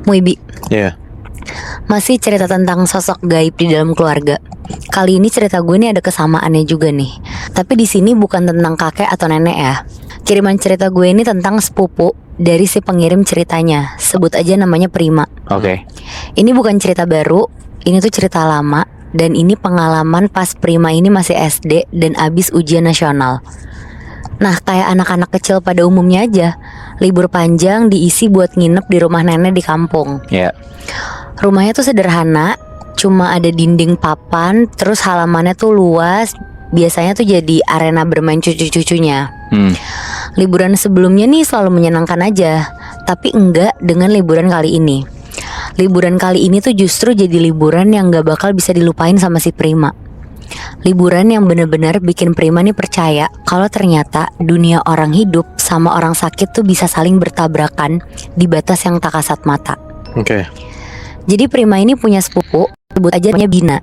Muibi, Iya. masih cerita tentang sosok gaib di dalam keluarga. Kali ini cerita gue nih ada kesamaannya juga nih. Tapi di sini bukan tentang kakek atau nenek ya. Kiriman cerita gue ini tentang sepupu dari si pengirim ceritanya. Sebut aja namanya Prima. Oke. Ini bukan cerita baru, ini tuh cerita lama. Dan ini pengalaman pas Prima ini masih SD dan abis ujian nasional. Nah, kayak anak-anak kecil pada umumnya aja, libur panjang diisi buat nginep di rumah nenek di kampung. Iya. Rumahnya tuh sederhana, cuma ada dinding papan, terus halamannya tuh luas. Biasanya tuh jadi arena bermain cucu-cucunya. Liburan sebelumnya nih selalu menyenangkan aja, tapi enggak dengan liburan kali ini. Liburan kali ini tuh justru jadi liburan yang gak bakal bisa dilupain sama si Prima. Liburan yang bener-bener bikin Prima nih percaya kalau ternyata dunia orang hidup sama orang sakit tuh bisa saling bertabrakan di batas yang tak kasat mata. Oke. Jadi Prima ini punya sepupu, sebut aja namanya Bina.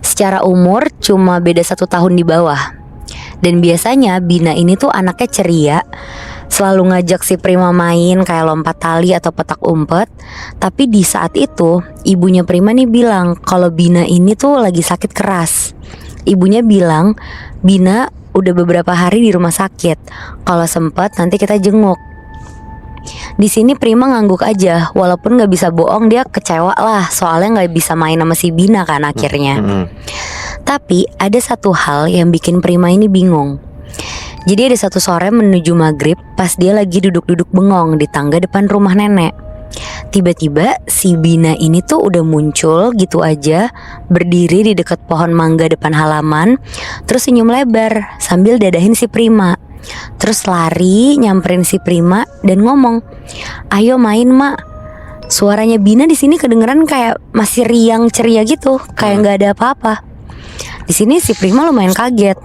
Secara umur cuma beda 1 tahun di bawah. Dan biasanya Bina ini tuh anaknya ceria, selalu ngajak si Prima main kayak lompat tali atau petak umpet. Tapi di saat itu ibunya Prima nih bilang kalau Bina ini tuh lagi sakit keras. Ibunya bilang, Bina udah beberapa hari di rumah sakit, kalau sempet nanti kita jenguk. Di sini Prima ngangguk aja, walaupun gak bisa bohong dia kecewa lah, soalnya gak bisa main sama si Bina kan akhirnya. Tapi ada satu hal yang bikin Prima ini bingung. Jadi ada satu sore menuju maghrib, pas dia lagi duduk-duduk bengong di tangga depan rumah nenek. Tiba-tiba si Bina ini tuh udah muncul gitu aja, berdiri di dekat pohon mangga depan halaman, terus senyum lebar sambil dadahin si Prima. Terus lari nyamperin si Prima dan ngomong, "Ayo main, Mak." Suaranya Bina di sini kedengeran kayak masih riang ceria gitu, kayak nggak ada apa-apa. Di sini si Prima lumayan kaget,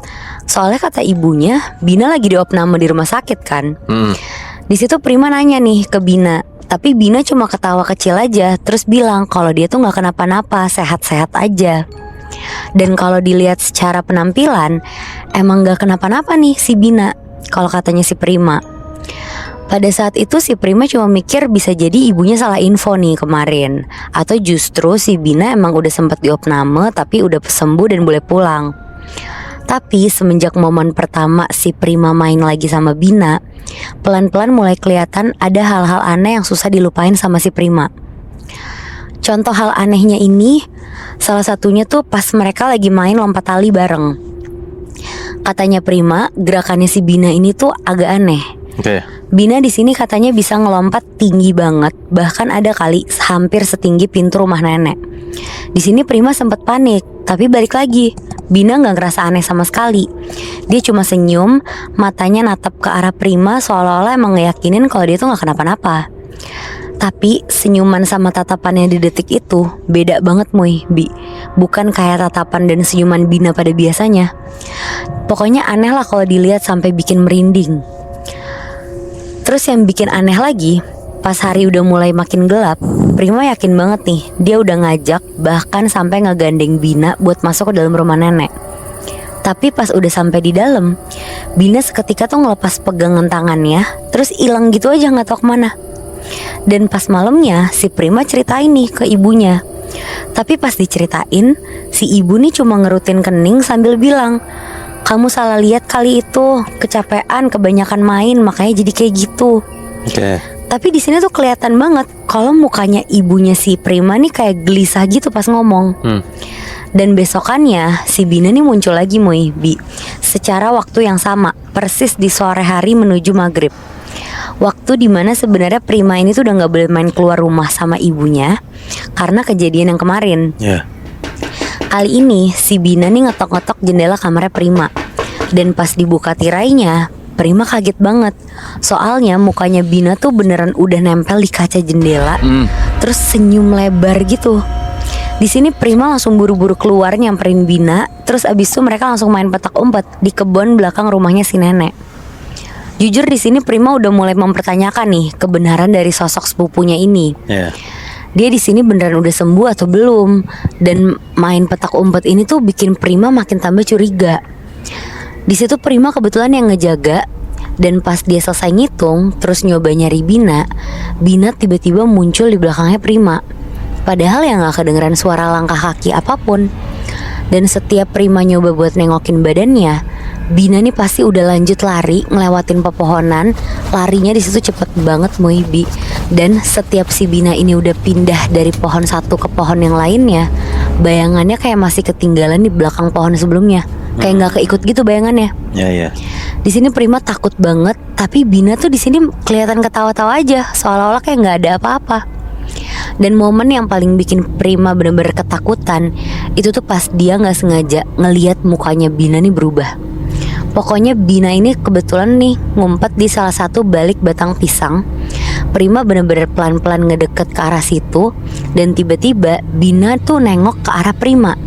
soalnya kata ibunya Bina lagi diopname di rumah sakit kan. Di situ Prima nanya nih ke Bina, tapi Bina cuma ketawa kecil aja, terus bilang kalau dia tuh nggak kenapa-napa, sehat-sehat aja. Dan kalau dilihat secara penampilan, emang nggak kenapa-napa nih si Bina, kalau katanya si Prima. Pada saat itu si Prima cuma mikir bisa jadi ibunya salah info nih kemarin, atau justru si Bina emang udah sempat diopname tapi udah sembuh dan boleh pulang. Tapi semenjak momen pertama si Prima main lagi sama Bina, pelan-pelan mulai kelihatan ada hal-hal aneh yang susah dilupain sama si Prima. Contoh hal anehnya ini, salah satunya tuh pas mereka lagi main lompat tali bareng. Katanya Prima, gerakannya si Bina ini tuh agak aneh. Oke. Bina di sini katanya bisa ngelompat tinggi banget, bahkan ada kali hampir setinggi pintu rumah nenek. Di sini Prima sempat panik, tapi balik lagi, Bina nggak ngerasa aneh sama sekali. Dia cuma senyum, matanya natap ke arah Prima seolah-olah emang ngeyakinin kalau dia tuh nggak kenapa-napa. Tapi senyuman sama tatapannya di detik itu beda banget Bi. Bukan kayak tatapan dan senyuman Bina pada biasanya. Pokoknya aneh lah kalau dilihat sampai bikin merinding. Terus yang bikin aneh lagi, pas hari udah mulai makin gelap, Prima yakin banget nih dia udah ngajak, bahkan sampai ngegandeng Bina buat masuk ke dalam rumah nenek. Tapi pas udah sampai di dalam, Bina seketika tuh ngelepas pegangan tangannya, terus hilang gitu aja nggak tahu kemana. Dan pas malamnya si Prima ceritain nih ke ibunya. Tapi pas diceritain, si ibu nih cuma ngerutin kening sambil bilang, "Kamu salah lihat kali itu, kecapean, kebanyakan main, makanya jadi kayak gitu." Oke. Tapi di sini tuh kelihatan banget kalau mukanya ibunya si Prima nih kayak gelisah gitu pas ngomong. Dan besokannya si Bina nih muncul lagi Bi, secara waktu yang sama, persis di sore hari menuju maghrib. Waktu dimana sebenarnya Prima ini tuh udah gak boleh main keluar rumah sama ibunya karena kejadian yang kemarin. Kali ini si Bina nih ngetok-ngetok jendela kamarnya Prima. Dan pas dibuka tirainya, Prima kaget banget. Soalnya mukanya Bina tuh beneran udah nempel di kaca jendela, terus senyum lebar gitu. Di sini Prima langsung buru-buru keluar nyamperin Bina. Terus abis itu mereka langsung main petak umpet di kebun belakang rumahnya si nenek. Jujur di sini Prima udah mulai mempertanyakan nih kebenaran dari sosok sepupunya ini. Dia di sini beneran udah sembuh atau belum? Dan main petak umpet ini tuh bikin Prima makin tambah curiga. Di situ Prima kebetulan yang ngejaga. Dan pas dia selesai ngitung, terus nyoba nyari Bina, Bina tiba-tiba muncul di belakangnya Prima. Padahal ya gak kedengeran suara langkah kaki apapun. Dan setiap Prima nyoba buat nengokin badannya, Bina nih pasti udah lanjut lari ngelewatin pepohonan. Larinya di situ cepet banget Moibi. Dan setiap si Bina ini udah pindah dari pohon satu ke pohon yang lainnya, bayangannya kayak masih ketinggalan di belakang pohon sebelumnya. Kayak nggak keikut gitu bayangannya. Ya. Di sini Prima takut banget, tapi Bina tuh di sini kelihatan ketawa-tawa aja, seolah-olah kayak nggak ada apa-apa. Dan momen yang paling bikin Prima bener-bener ketakutan itu tuh pas dia nggak sengaja ngelihat mukanya Bina nih berubah. Pokoknya Bina ini kebetulan nih ngumpet di salah satu balik batang pisang. Prima bener-bener pelan-pelan ngedeket ke arah situ, dan tiba-tiba Bina tuh nengok ke arah Prima.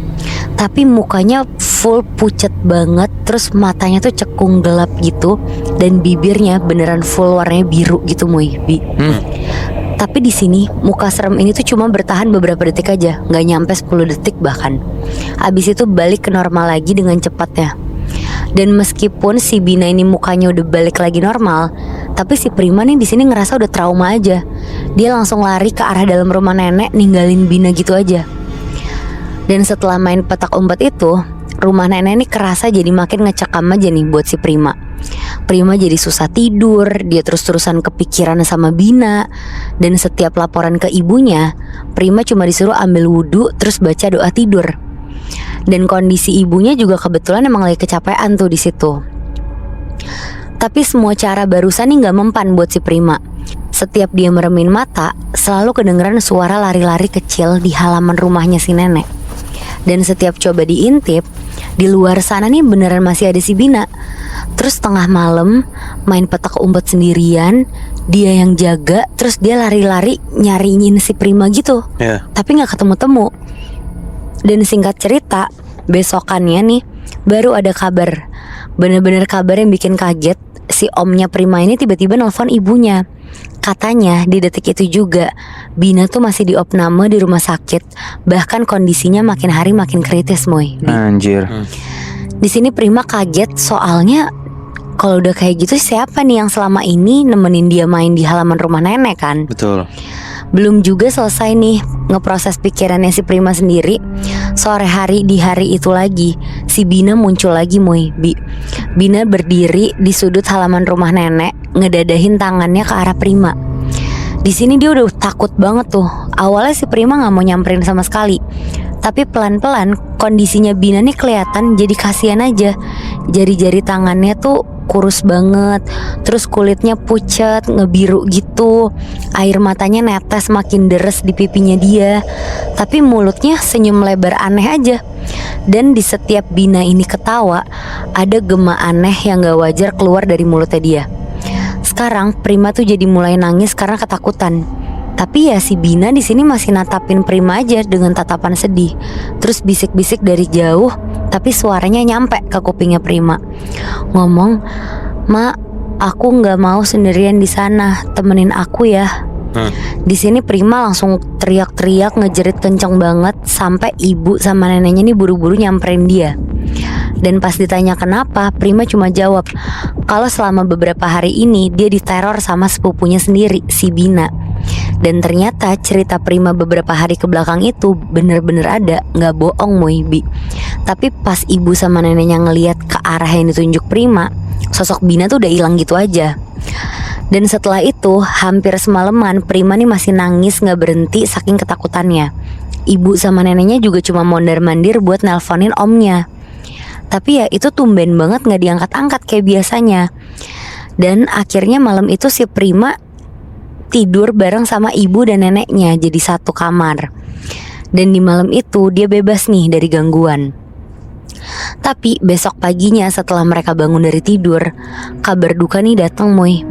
Tapi mukanya full pucet banget, terus matanya tuh cekung gelap gitu, dan bibirnya beneran full warnanya biru gitu Moibi. Tapi di sini muka serem ini tuh cuma bertahan beberapa detik aja, nggak nyampe 10 detik bahkan. Abis itu balik ke normal lagi dengan cepatnya. Dan meskipun si Bina ini mukanya udah balik lagi normal, tapi si Prima nih di sini ngerasa udah trauma aja. Dia langsung lari ke arah dalam rumah nenek, ninggalin Bina gitu aja. Dan setelah main petak umpet itu, rumah nenek nih kerasa jadi makin ngecekam aja nih buat si Prima. Prima jadi susah tidur, dia terus-terusan kepikiran sama Bina. Dan setiap laporan ke ibunya, Prima cuma disuruh ambil wudhu terus baca doa tidur. Dan kondisi ibunya juga kebetulan emang lagi kecapean tuh di situ. Tapi semua cara barusan nih nggak mempan buat si Prima. Setiap dia meremin mata, selalu kedengeran suara lari-lari kecil di halaman rumahnya si nenek. Dan setiap coba diintip, di luar sana nih beneran masih ada si Bina. Terus tengah malam main petak umpet sendirian, dia yang jaga, terus dia lari-lari nyariin si Prima gitu. Tapi gak ketemu-temu. Dan singkat cerita, besokannya nih baru ada kabar. Bener-bener kabar yang bikin kaget. Si omnya Prima ini tiba-tiba nelfon ibunya. Katanya di detik itu juga Bina tuh masih di opname di rumah sakit. Bahkan kondisinya makin hari makin kritis Moy. Anjir. Di sini Prima kaget soalnya kalau udah kayak gitu siapa nih yang selama ini nemenin dia main di halaman rumah nenek kan? Betul. Belum juga selesai nih ngeproses pikirannya si Prima sendiri. Sore hari di hari itu lagi, si Bina muncul lagi Moy. Bina berdiri di sudut halaman rumah nenek, ngedadahin tangannya ke arah Prima. Di sini dia udah takut banget tuh. Awalnya si Prima nggak mau nyamperin sama sekali, tapi pelan-pelan kondisinya Bina nih kelihatan jadi kasihan aja. Jari-jari tangannya tuh kurus banget, terus kulitnya pucat, ngebiru gitu. Air matanya netes makin deres di pipinya dia. Tapi mulutnya senyum lebar aneh aja. Dan di setiap Bina ini ketawa, ada gema aneh yang gak wajar keluar dari mulutnya dia. Sekarang Prima tuh jadi mulai nangis karena ketakutan. Tapi ya si Bina di sini masih natapin Prima aja dengan tatapan sedih. Terus bisik-bisik dari jauh, tapi suaranya nyampe ke kupingnya Prima. Ngomong, "Mak, aku nggak mau sendirian di sana, temenin aku ya." Di sini Prima langsung teriak-teriak ngejerit kenceng banget sampai ibu sama neneknya nih buru-buru nyamperin dia. Dan pas ditanya kenapa, Prima cuma jawab kalau selama beberapa hari ini dia diteror sama sepupunya sendiri, si Bina. Dan ternyata cerita Prima beberapa hari ke belakang itu bener-bener ada, gak bohong Moibi. Tapi pas ibu sama neneknya ngeliat ke arah yang ditunjuk Prima, sosok Bina tuh udah hilang gitu aja. Dan setelah itu hampir semalaman Prima nih masih nangis gak berhenti saking ketakutannya. Ibu sama neneknya juga cuma mondar-mandir buat nelponin omnya. Tapi ya itu tumben banget gak diangkat-angkat kayak biasanya. Dan akhirnya malam itu si Prima tidur bareng sama ibu dan neneknya, jadi satu kamar. Dan di malam itu dia bebas nih dari gangguan. Tapi besok paginya setelah mereka bangun dari tidur, kabar duka nih datang Moy.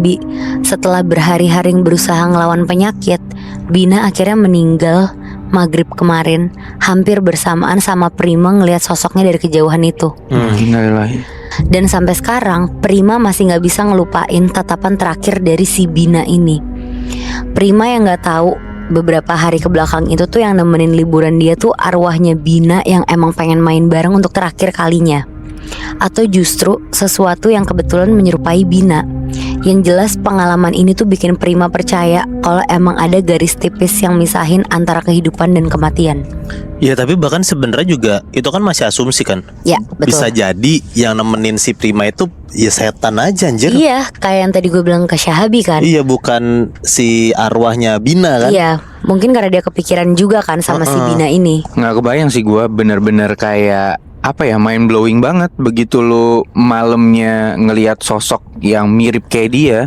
Setelah berhari-hari berusaha ngelawan penyakit, Bina akhirnya meninggal maghrib kemarin, hampir bersamaan sama Prima ngelihat sosoknya dari kejauhan itu. Dan sampai sekarang Prima masih gak bisa ngelupain tatapan terakhir dari si Bina ini. Prima yang gak tahu beberapa hari ke belakang itu tuh yang nemenin liburan dia tuh arwahnya Bina yang emang pengen main bareng untuk terakhir kalinya. atau justru sesuatu yang kebetulan menyerupai Bina. Yang jelas pengalaman ini tuh bikin Prima percaya kalau emang ada garis tipis yang misahin antara kehidupan dan kematian. Ya tapi bahkan sebenarnya juga itu kan masih asumsi kan. Ya betul. Bisa jadi yang nemenin si Prima itu ya setan aja anjir. Iya, kayak yang tadi gue bilang ke Syahabi kan. Iya, bukan si arwahnya Bina kan. Iya, mungkin karena dia kepikiran juga kan sama si Bina ini. Nggak kebayang sih gue, bener-bener kayak apa ya, mind blowing banget begitu lu malamnya ngelihat sosok yang mirip kayak dia.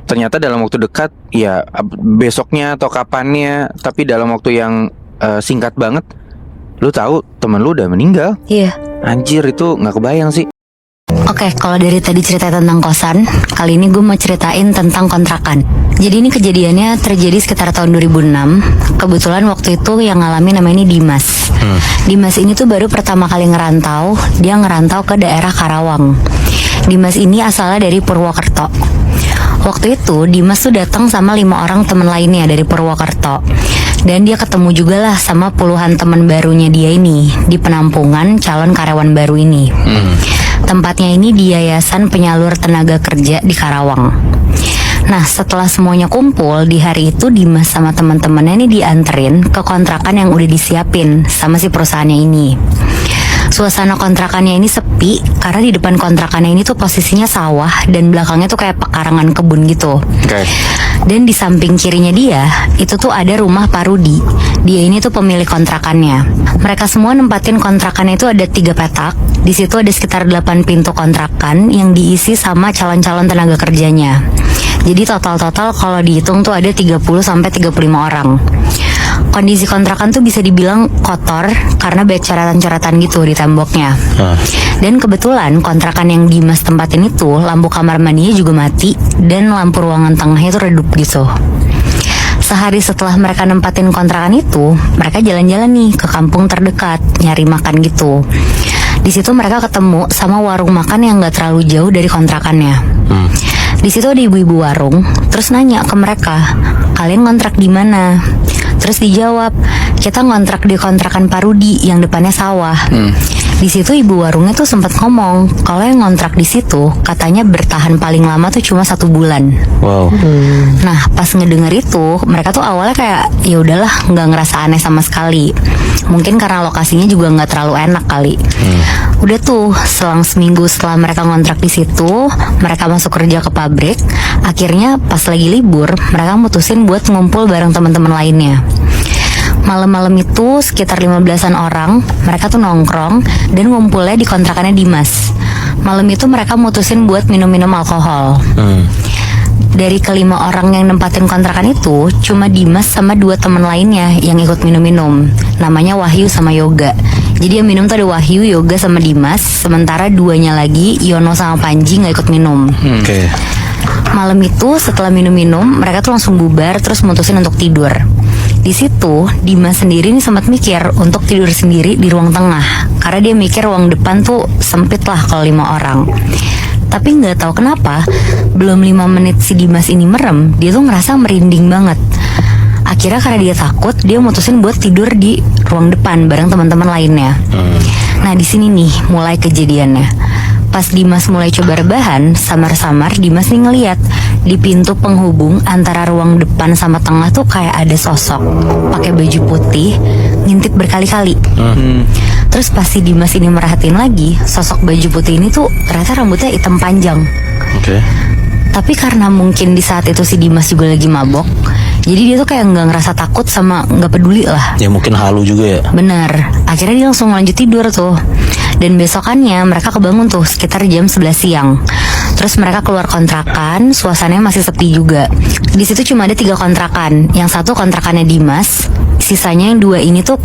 Ternyata dalam waktu dekat, ya besoknya atau kapannya, tapi dalam waktu yang singkat banget, lu tahu temen lu udah meninggal. Iya. Anjir, itu nggak kebayang sih. Oke, kalau dari tadi cerita tentang kosan, kali ini gue mau ceritain tentang kontrakan. Jadi ini kejadiannya terjadi sekitar tahun 2006. Kebetulan waktu itu yang ngalamin namanya ini Dimas. Dimas ini tuh baru pertama kali ngerantau. Dia ngerantau ke daerah Karawang. Dimas ini asalnya dari Purwokerto. Waktu itu Dimas tuh datang sama 5 orang teman lainnya dari Purwokerto. Dan dia ketemu juga lah sama puluhan teman barunya dia ini di penampungan calon karyawan baru ini. Tempatnya ini di Yayasan Penyalur Tenaga Kerja di Karawang. Nah, setelah semuanya kumpul, di hari itu Dimas sama teman-temannya ini dianterin ke kontrakan yang udah disiapin sama si perusahaannya ini. Suasana kontrakannya ini sepi karena di depan kontrakannya ini tuh posisinya sawah dan belakangnya tuh kayak pekarangan kebun gitu. Dan di samping kirinya dia itu tuh ada rumah Pak Rudi. Dia ini tuh pemilik kontrakannya. Mereka semua nempatin kontrakannya itu ada 3 petak. Di situ ada sekitar 8 pintu kontrakan yang diisi sama calon-calon tenaga kerjanya. Jadi total-total kalau dihitung tuh ada 30 sampai 35 orang. Kondisi kontrakan tuh bisa dibilang kotor karena banyak coretan-coretan gitu di temboknya. Dan kebetulan kontrakan yang Dimas tempatin itu lampu kamar mandinya juga mati dan lampu ruangan tengahnya itu redup gitu. Sehari setelah mereka nempatin kontrakan itu, mereka jalan-jalan nih ke kampung terdekat nyari makan gitu. Di situ mereka ketemu sama warung makan yang gak terlalu jauh dari kontrakannya. Di situ ada ibu-ibu warung, terus nanya ke mereka, kalian ngontrak di mana? Terus dijawab, kita ngontrak di kontrakan Pak Rudi yang depannya sawah. Di situ ibu warungnya tuh sempat ngomong kalau yang ngontrak di situ katanya bertahan paling lama tuh cuma 1 bulan. Wow. Nah, pas ngedenger itu, mereka tuh awalnya kayak ya udahlah, nggak ngerasa aneh sama sekali. Mungkin karena lokasinya juga nggak terlalu enak kali. Udah tuh, selang seminggu setelah mereka ngontrak di situ, mereka masuk kerja ke pabrik. Akhirnya pas lagi libur, mereka mutusin buat ngumpul bareng teman-teman lainnya. Malam-malam itu sekitar 15-an orang, mereka tuh nongkrong dan ngumpulnya di kontrakannya Dimas. Malam itu mereka mutusin buat minum-minum alkohol. Dari kelima orang yang nempatin kontrakan itu, cuma Dimas sama 2 teman lainnya yang ikut minum-minum. Namanya Wahyu sama Yoga. Jadi yang minum tuh ada Wahyu, Yoga sama Dimas. Sementara 2-nya lagi, Yono sama Panji, gak ikut minum. Malam itu setelah minum-minum, mereka tuh langsung bubar terus mutusin untuk tidur. Di situ Dimas sendiri nih sempat mikir untuk tidur sendiri di ruang tengah karena dia mikir ruang depan tuh sempit lah kalau 5 orang. Tapi nggak tahu kenapa belum 5 menit si Dimas ini merem, dia tuh ngerasa merinding banget. Akhirnya karena dia takut, dia mutusin buat tidur di ruang depan bareng teman-teman lainnya. Nah di sini nih mulai kejadiannya. Pas Dimas mulai coba rebahan, samar-samar Dimas nih ngeliat di pintu penghubung antara ruang depan sama tengah tuh kayak ada sosok pakai baju putih ngintip berkali-kali. Terus pas si Dimas ini merhatiin lagi, sosok baju putih ini tuh ternyata rambutnya hitam panjang. Tapi karena mungkin di saat itu si Dimas juga lagi mabok, jadi dia tuh kayak nggak ngerasa takut sama nggak peduli lah. Ya mungkin halu juga ya. Bener. Akhirnya dia langsung lanjut tidur tuh. Dan besokannya mereka kebangun tuh sekitar jam 11 siang. Terus mereka keluar kontrakan, suasananya masih sepi juga. Di situ cuma ada 3 kontrakan. Yang satu kontrakannya Dimas, sisanya yang 2 ini tuh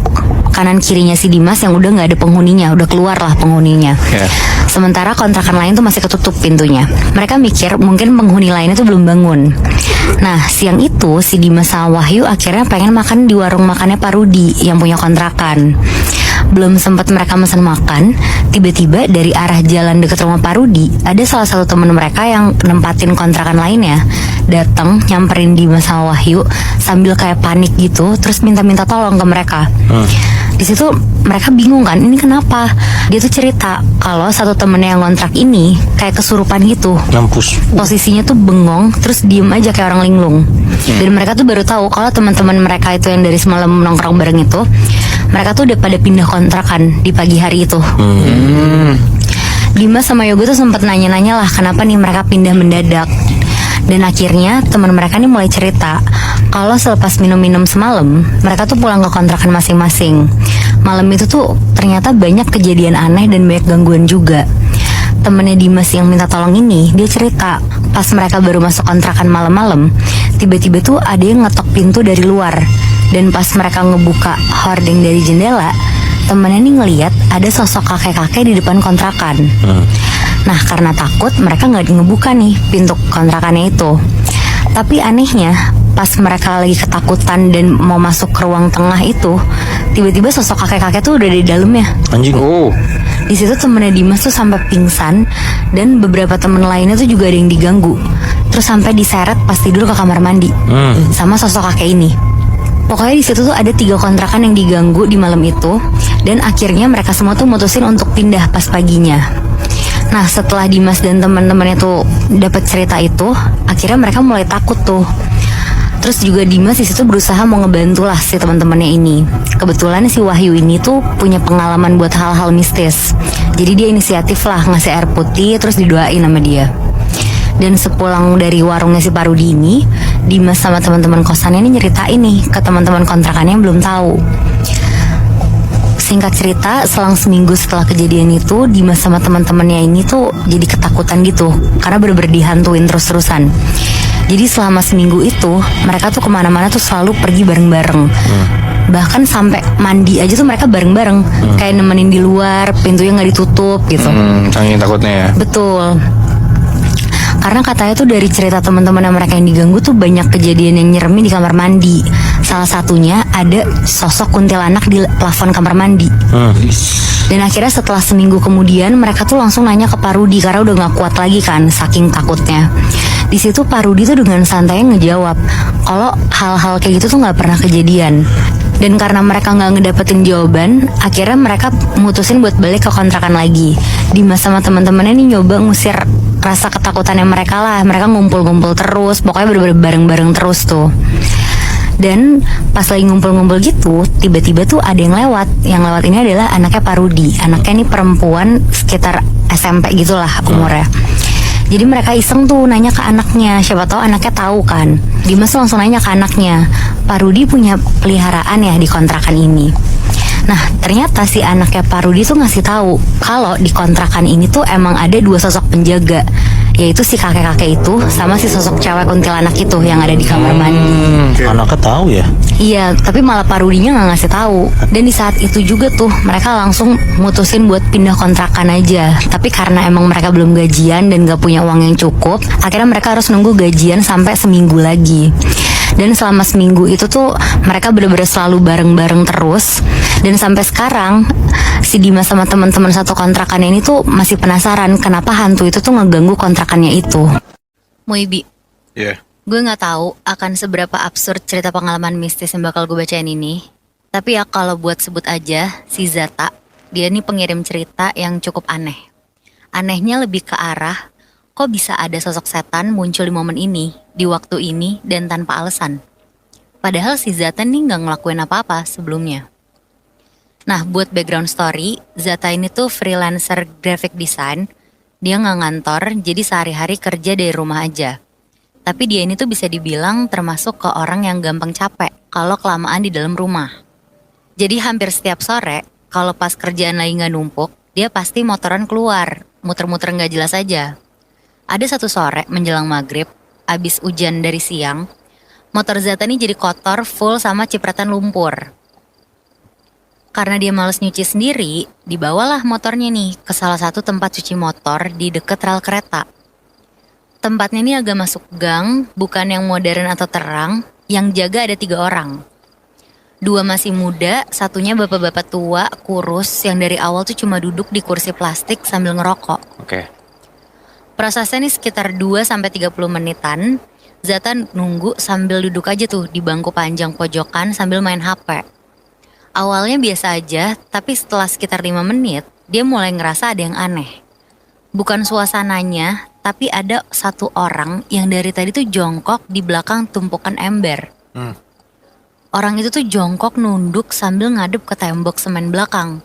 kanan kirinya si Dimas yang udah nggak ada penghuninya, udah keluar lah penghuninya. Sementara kontrakan lain tuh masih ketutup pintunya. Mereka mikir mungkin penghuni lainnya tuh belum bangun. Nah siang itu si Dimas sama Wahyu akhirnya pengen makan di warung makannya Pak Rudi yang punya kontrakan. Belum sempat mereka pesan makan, tiba-tiba dari arah jalan dekat rumah Pak Rudi ada salah satu teman mereka yang nempatin kontrakan lainnya datang nyamperin Dimas sama Wahyu sambil kayak panik gitu, terus minta-minta tolong ke mereka. Di situ mereka bingung kan, ini kenapa? Dia tuh cerita kalau satu temennya yang ngontrak ini kayak kesurupan gitu. Mampus. Posisinya tuh bengong, terus diem aja kayak orang linglung. Dan mereka tuh baru tahu kalau teman-teman mereka itu yang dari semalam nongkrong bareng itu, mereka tuh udah pada pindah kontrakan di pagi hari itu. Dimas sama Yoga tuh sempat nanya-nanya lah kenapa nih mereka pindah mendadak. Dan akhirnya teman mereka nih mulai cerita kalau selepas minum-minum semalam, mereka tuh pulang ke kontrakan masing-masing. Malam itu tuh ternyata banyak kejadian aneh dan banyak gangguan juga. Temennya Dimas yang minta tolong ini, dia cerita pas mereka baru masuk kontrakan malam-malam, tiba-tiba tuh ada yang ngetok pintu dari luar. Dan pas mereka ngebuka hording dari jendela, temennya nih ngeliat ada sosok kakek-kakek di depan kontrakan. Nah karena takut mereka nggak ngebuka nih pintu kontrakannya itu. Tapi anehnya pas mereka lagi ketakutan dan mau masuk ke ruang tengah itu, tiba-tiba sosok kakek-kakek tuh udah di dalamnya. Anjing. Di situ temennya Dimas tuh sampai pingsan dan beberapa temen lainnya tuh juga ada yang diganggu. Terus sampai diseret pas tidur ke kamar mandi sama sosok kakek ini. Pokoknya di situ tuh ada 3 kontrakan yang diganggu di malam itu, dan akhirnya mereka semua tuh mutusin untuk pindah pas paginya. Nah setelah Dimas dan teman-temannya tuh dapat cerita itu, akhirnya mereka mulai takut tuh. Terus juga Dimas di situ berusaha mau ngebantu lah si teman-temannya ini. Kebetulan si Wahyu ini tuh punya pengalaman buat hal-hal mistis. Jadi dia inisiatif lah ngasih air putih terus didoain sama dia. Dan sepulang dari warungnya si Parudi ini, Dimas sama teman-teman kosannya ini nyeritain nih ke teman-teman kontrakannya yang belum tahu. Singkat cerita, selang seminggu setelah kejadian itu, Dimas sama teman-temannya ini tuh jadi ketakutan gitu, karena bener-bener dihantuin terus-terusan. Jadi selama seminggu itu, mereka tuh kemana-mana tuh selalu pergi bareng-bareng. Bahkan sampai mandi aja tuh mereka bareng-bareng, kayak nemenin di luar, pintunya nggak ditutup gitu. Saking takutnya ya. Betul. Karena katanya tuh dari cerita teman-teman mereka yang diganggu tuh banyak kejadian yang nyeremin di kamar mandi. Salah satunya ada sosok kuntilanak di plafon kamar mandi. Dan akhirnya setelah seminggu kemudian mereka tuh langsung nanya ke Pak Rudi karena udah gak kuat lagi kan saking takutnya. Di situ Pak Rudi tuh dengan santainya ngejawab kalau hal-hal kayak gitu tuh nggak pernah kejadian. Dan karena mereka nggak ngedapetin jawaban, akhirnya mereka mutusin buat balik ke kontrakan lagi. Dimas sama teman-temannya nih nyoba ngusir rasa ketakutannya mereka lah. Mereka ngumpul-ngumpul terus, pokoknya bener-bener bareng-bareng terus tuh. Dan pas lagi ngumpul-ngumpul gitu, tiba-tiba tuh ada yang lewat. Yang lewat ini adalah anaknya Pak Rudi. Anaknya ini perempuan sekitar SMP gitulah umurnya. Jadi mereka iseng tuh nanya ke anaknya, siapa tahu anaknya tahu kan. Dimas tuh langsung nanya ke anaknya, Pak Rudi punya peliharaan ya di kontrakan ini. Nah ternyata si anaknya Pak Rudi tuh ngasih tahu kalau di kontrakan ini tuh emang ada 2 sosok penjaga, yaitu si kakek-kakek itu sama si sosok cewek kuntilanak itu yang ada di kamar mandi. Anaknya tahu ya? Iya, tapi malah Pak Rudinya nggak ngasih tahu. Dan di saat itu juga tuh mereka langsung mutusin buat pindah kontrakan aja. Tapi karena emang mereka belum gajian dan gak punya uang yang cukup, akhirnya mereka harus nunggu gajian sampai seminggu lagi. Dan selama seminggu itu tuh mereka bener-bener selalu bareng-bareng terus. Dan sampai sekarang si Dimas sama teman-teman satu kontrakannya ini tuh masih penasaran kenapa hantu itu tuh ngeganggu kontrakannya itu. Moibi, gue nggak tahu akan seberapa absurd cerita pengalaman mistis yang bakal gue bacain ini. Tapi ya kalau buat sebut aja si Zata, dia nih pengirim cerita yang cukup aneh. Anehnya lebih ke arah kok bisa ada sosok setan muncul di momen ini, di waktu ini, dan tanpa alasan. Padahal si Zata nih gak ngelakuin apa-apa sebelumnya. Nah buat background story, Zata ini tuh freelancer graphic design. Dia gak ngantor, jadi sehari-hari kerja dari rumah aja. Tapi dia ini tuh bisa dibilang termasuk ke orang yang gampang capek kalau kelamaan di dalam rumah. Jadi hampir setiap sore, kalau pas kerjaan lagi gak numpuk, dia pasti motoran keluar, muter-muter gak jelas aja. Ada satu sore menjelang maghrib, abis hujan dari siang, motor Zata ini jadi kotor full sama cipratan lumpur. Karena dia males nyuci sendiri, dibawalah motornya nih ke salah satu tempat cuci motor di deket rel kereta. Tempatnya ini agak masuk gang, bukan yang modern atau terang, yang jaga ada 3 orang. 2 masih muda, satunya bapak-bapak tua, kurus, yang dari awal tuh cuma duduk di kursi plastik sambil ngerokok. Oke. Prosesnya nih sekitar 2-30 menitan. Zata nunggu sambil duduk aja tuh di bangku panjang pojokan sambil main HP. Awalnya biasa aja, tapi setelah sekitar 5 menit, dia mulai ngerasa ada yang aneh. Bukan suasananya, tapi ada satu orang yang dari tadi tuh jongkok di belakang tumpukan ember. Orang itu tuh jongkok nunduk sambil ngadep ke tembok semen belakang.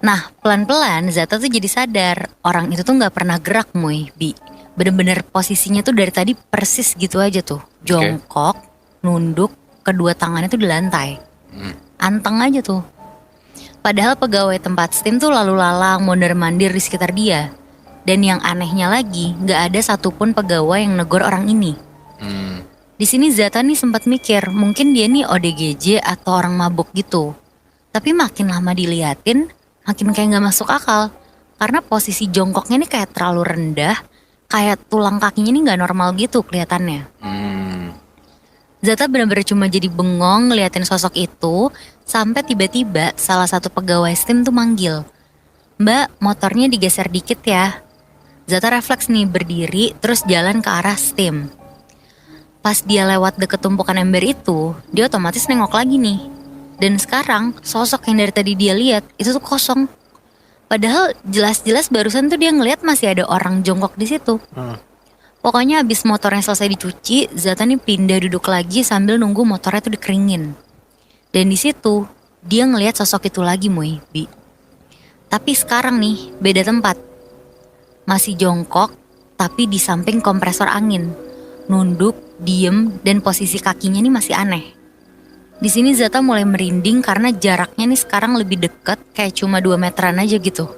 Nah, pelan-pelan Zata tuh jadi sadar, orang itu tuh gak pernah gerak Bi. Bener-bener posisinya tuh dari tadi persis gitu aja tuh. Jongkok, nunduk, kedua tangannya tuh di lantai. Anteng aja tuh. Padahal pegawai tempat steam tuh lalu lalang mondar-mandir di sekitar dia. Dan yang anehnya lagi, gak ada satupun pegawai yang negor orang ini. Di sini Zata nih sempat mikir, mungkin dia nih ODGJ atau orang mabuk gitu. Tapi makin lama diliatin, makin kayak gak masuk akal. Karena posisi jongkoknya nih kayak terlalu rendah, kayak tulang kakinya nih gak normal gitu kelihatannya. Zata benar-benar cuma jadi bengong ngeliatin sosok itu, sampai tiba-tiba salah satu pegawai steam tuh manggil, "Mbak, motornya digeser dikit ya." Zata refleks nih berdiri terus jalan ke arah steam. Pas dia lewat deket tumpukan ember itu, dia otomatis nengok lagi nih. Dan sekarang sosok yang dari tadi dia lihat itu tuh kosong. Padahal jelas-jelas barusan tuh dia ngeliat masih ada orang jongkok di situ. Pokoknya abis motornya selesai dicuci, Zata nih pindah duduk lagi sambil nunggu motornya tuh dikeringin. Dan di situ dia ngelihat sosok itu lagi Bi. Tapi sekarang nih beda tempat. Masih jongkok tapi di samping kompresor angin. Nunduk, diem, dan posisi kakinya nih masih aneh. Di sini Zata mulai merinding karena jaraknya nih sekarang lebih dekat, kayak cuma 2 meteran aja gitu.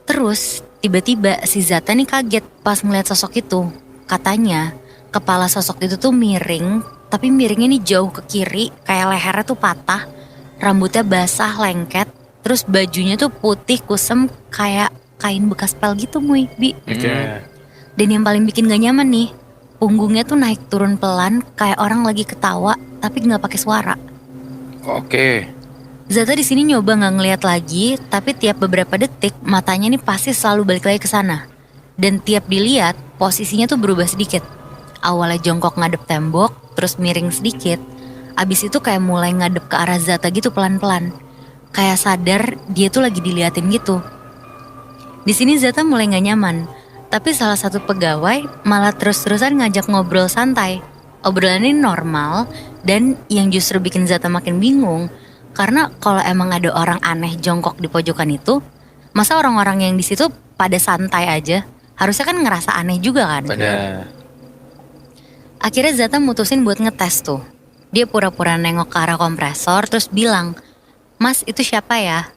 Terus tiba-tiba si Zata nih kaget pas ngeliat sosok itu. Katanya kepala sosok itu tuh miring, tapi miringnya nih jauh ke kiri, kayak lehernya tuh patah, rambutnya basah lengket, terus bajunya tuh putih kusem kayak kain bekas pel gitu Bi. Dan yang paling bikin gak nyaman nih, punggungnya tuh naik turun pelan kayak orang lagi ketawa tapi nggak pakai suara. Zata di sini nyoba nggak ngeliat lagi, tapi tiap beberapa detik matanya nih pasti selalu balik lagi ke sana. Dan tiap dilihat posisinya tuh berubah sedikit. Awalnya jongkok ngadep tembok, terus miring sedikit. Abis itu kayak mulai ngadep ke arah Zata gitu pelan-pelan. Kayak sadar dia tuh lagi diliatin gitu. Di sini Zata mulai nggak nyaman. Tapi salah satu pegawai malah terus-terusan ngajak ngobrol santai. Obrolannya normal, dan yang justru bikin Zata makin bingung, karena kalau emang ada orang aneh jongkok di pojokan itu, masa orang-orang yang di situ pada santai aja? Harusnya kan ngerasa aneh juga kan? Akhirnya Zata mutusin buat ngetes tuh. Dia pura-pura nengok ke arah kompresor terus bilang, "Mas, itu siapa ya?"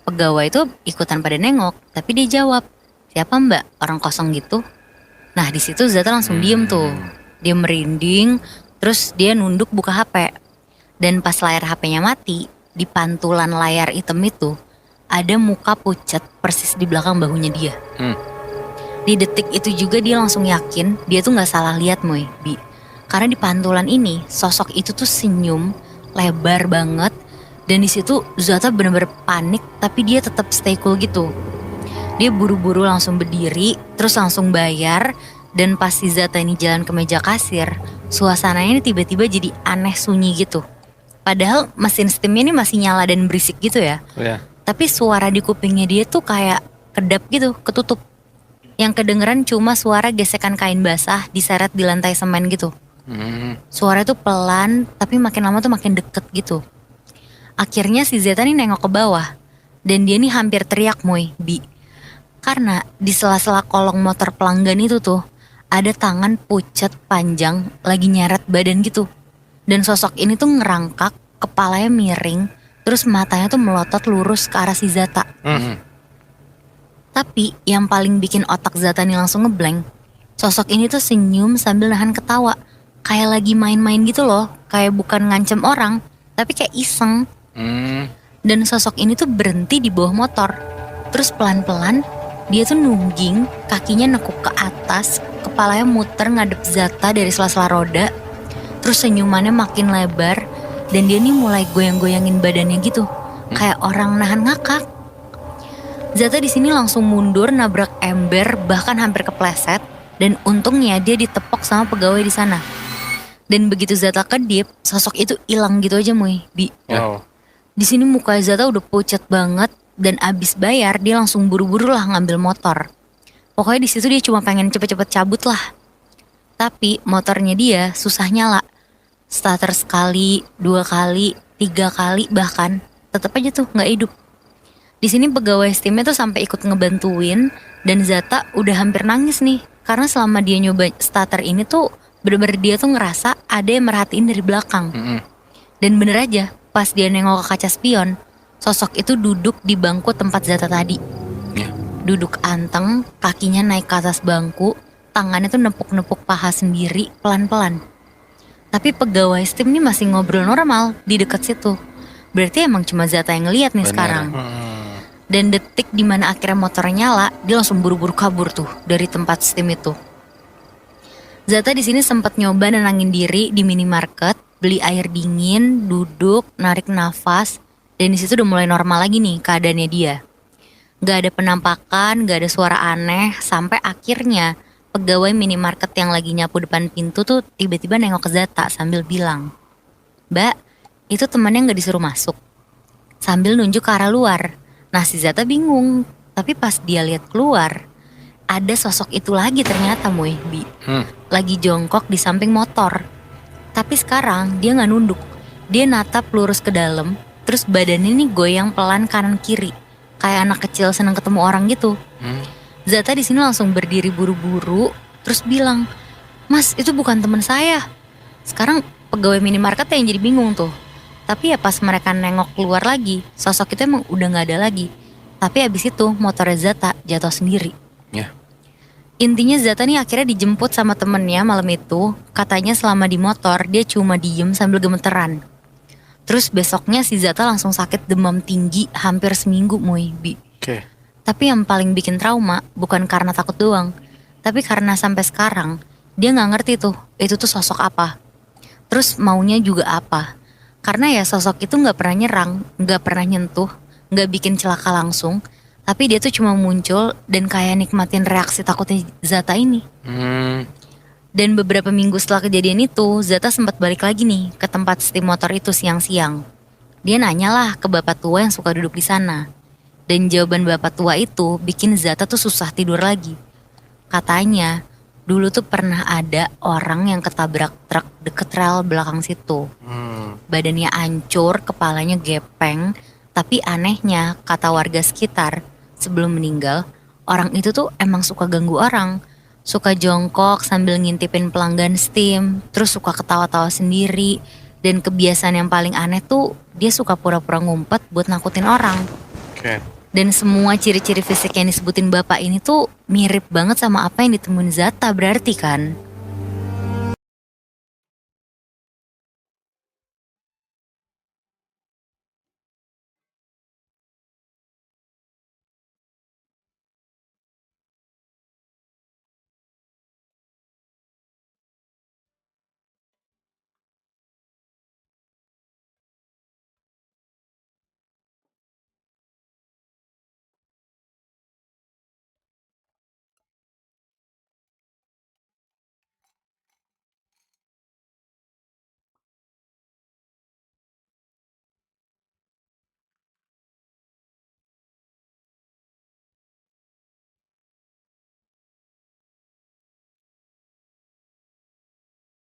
Pegawai itu ikutan pada nengok, tapi dia jawab, "Siapa mbak? Orang kosong gitu." Nah di situ Zata langsung diem tuh. Dia merinding, terus dia nunduk buka HP. Dan pas layar HP-nya mati, di pantulan layar hitam itu ada muka pucat persis di belakang bahunya dia. Di detik itu juga dia langsung yakin dia tuh gak salah lihat Bi. Karena di pantulan ini sosok itu tuh senyum lebar banget. Dan di situ Zata benar-benar panik, tapi dia tetap stay cool gitu. Dia buru-buru langsung berdiri, terus langsung bayar. Dan pas si Zata ini jalan ke meja kasir, suasananya ini tiba-tiba jadi aneh sunyi gitu. Padahal mesin steamnya ini masih nyala dan berisik gitu ya. Tapi suara di kupingnya dia tuh kayak kedap gitu, ketutup. Yang kedengeran cuma suara gesekan kain basah diseret di lantai semen gitu. Suara itu pelan, tapi makin lama tuh makin deket gitu. Akhirnya si Zeta nih nengok ke bawah. Dan dia nih hampir teriak Bi. Karena di sela-sela kolong motor pelanggan itu tuh ada tangan pucat panjang lagi nyeret badan gitu. Dan sosok ini tuh ngerangkak, kepalanya miring, terus matanya tuh melotot lurus ke arah si Zata. Tapi yang paling bikin otak Zata nih langsung ngeblank, sosok ini tuh senyum sambil nahan ketawa. Kayak lagi main-main gitu loh, kayak bukan ngancem orang, tapi kayak iseng. Dan sosok ini tuh berhenti di bawah motor. Terus pelan-pelan dia tuh nungging, kakinya nekuk ke atas, kepalanya muter ngadep Zata dari sela-sela roda. Terus senyumannya makin lebar, dan dia nih mulai goyang-goyangin badannya gitu, kayak orang nahan ngakak. Zata di sini langsung mundur nabrak ember, bahkan hampir kepleset, dan untungnya dia ditepok sama pegawai di sana. Dan begitu Zata kedip, sosok itu hilang gitu aja Moy. Wow. Di sini muka Zata udah pucat banget dan abis bayar dia langsung buru-buru lah ngambil motor. Pokoknya di situ dia cuma pengen cepet-cepet cabut lah. Tapi motornya dia susah nyala. Starter sekali, 2 kali, 3 kali bahkan tetap aja tuh nggak hidup. Di sini pegawai Steamnya tuh sampai ikut ngebantuin dan Zata udah hampir nangis nih karena selama dia nyoba starter ini tuh bener-bener dia tuh ngerasa ada yang merhatiin dari belakang. Dan bener aja pas dia nengok ke kaca spion, sosok itu duduk di bangku tempat Zata tadi. Duduk anteng, kakinya naik ke atas bangku, tangannya tuh nepuk-nepuk paha sendiri pelan-pelan. Tapi pegawai Steam ini masih ngobrol normal di dekat situ. Berarti emang cuma Zata yang ngeliat nih sekarang. Dan detik dimana akhirnya motornya nyala, dia langsung buru-buru kabur tuh dari tempat Steam itu. Zata di sini sempat nyoba nenangin diri di minimarket, beli air dingin, duduk, narik nafas, dan di situ udah mulai normal lagi nih keadaannya dia. Gak ada penampakan, gak ada suara aneh, sampai akhirnya pegawai minimarket yang lagi nyapu depan pintu tuh tiba-tiba nengok ke Zata sambil bilang, "Mbak, itu temannya gak disuruh masuk." Sambil nunjuk ke arah luar. Nah si Zata bingung, tapi pas dia lihat keluar, ada sosok itu lagi ternyata Moy, lagi jongkok di samping motor. Tapi sekarang dia gak nunduk, dia natap lurus ke dalam, terus badannya nih goyang pelan kanan kiri, kayak anak kecil seneng ketemu orang gitu. Zata di sini langsung berdiri buru-buru, terus bilang, "Mas, itu bukan teman saya." Sekarang pegawai minimarket yang jadi bingung tuh. Tapi ya pas mereka nengok keluar lagi, sosok itu emang udah gak ada lagi. Tapi abis itu motornya Zata jatuh sendiri. Intinya Zata nih akhirnya dijemput sama temennya malam itu. Katanya selama di motor dia cuma diem sambil gemeteran. Terus besoknya si Zata langsung sakit demam tinggi hampir seminggu Moy. Tapi yang paling bikin trauma bukan karena takut doang, tapi karena sampai sekarang dia gak ngerti tuh itu tuh sosok apa. Terus maunya juga apa. Karena ya sosok itu gak pernah nyerang, gak pernah nyentuh, gak bikin celaka langsung. Tapi dia tuh cuma muncul dan kayak nikmatin reaksi takutnya Zata ini. Dan beberapa minggu setelah kejadian itu, Zata sempat balik lagi nih ke tempat steam motor itu siang-siang. Dia nanyalah ke bapak tua yang suka duduk di sana. Dan jawaban bapak tua itu bikin Zata tuh susah tidur lagi. Katanya, dulu tuh pernah ada orang yang ketabrak truk deket rel belakang situ. Badannya hancur, kepalanya gepeng. Tapi anehnya, kata warga sekitar, sebelum meninggal, orang itu tuh emang suka ganggu orang. Suka jongkok sambil ngintipin pelanggan steam, terus suka ketawa-tawa sendiri. Dan kebiasaan yang paling aneh tuh, dia suka pura-pura ngumpet buat nakutin orang. Dan semua ciri-ciri fisik yang disebutin bapak ini tuh mirip banget sama apa yang ditemuin Zata berarti kan.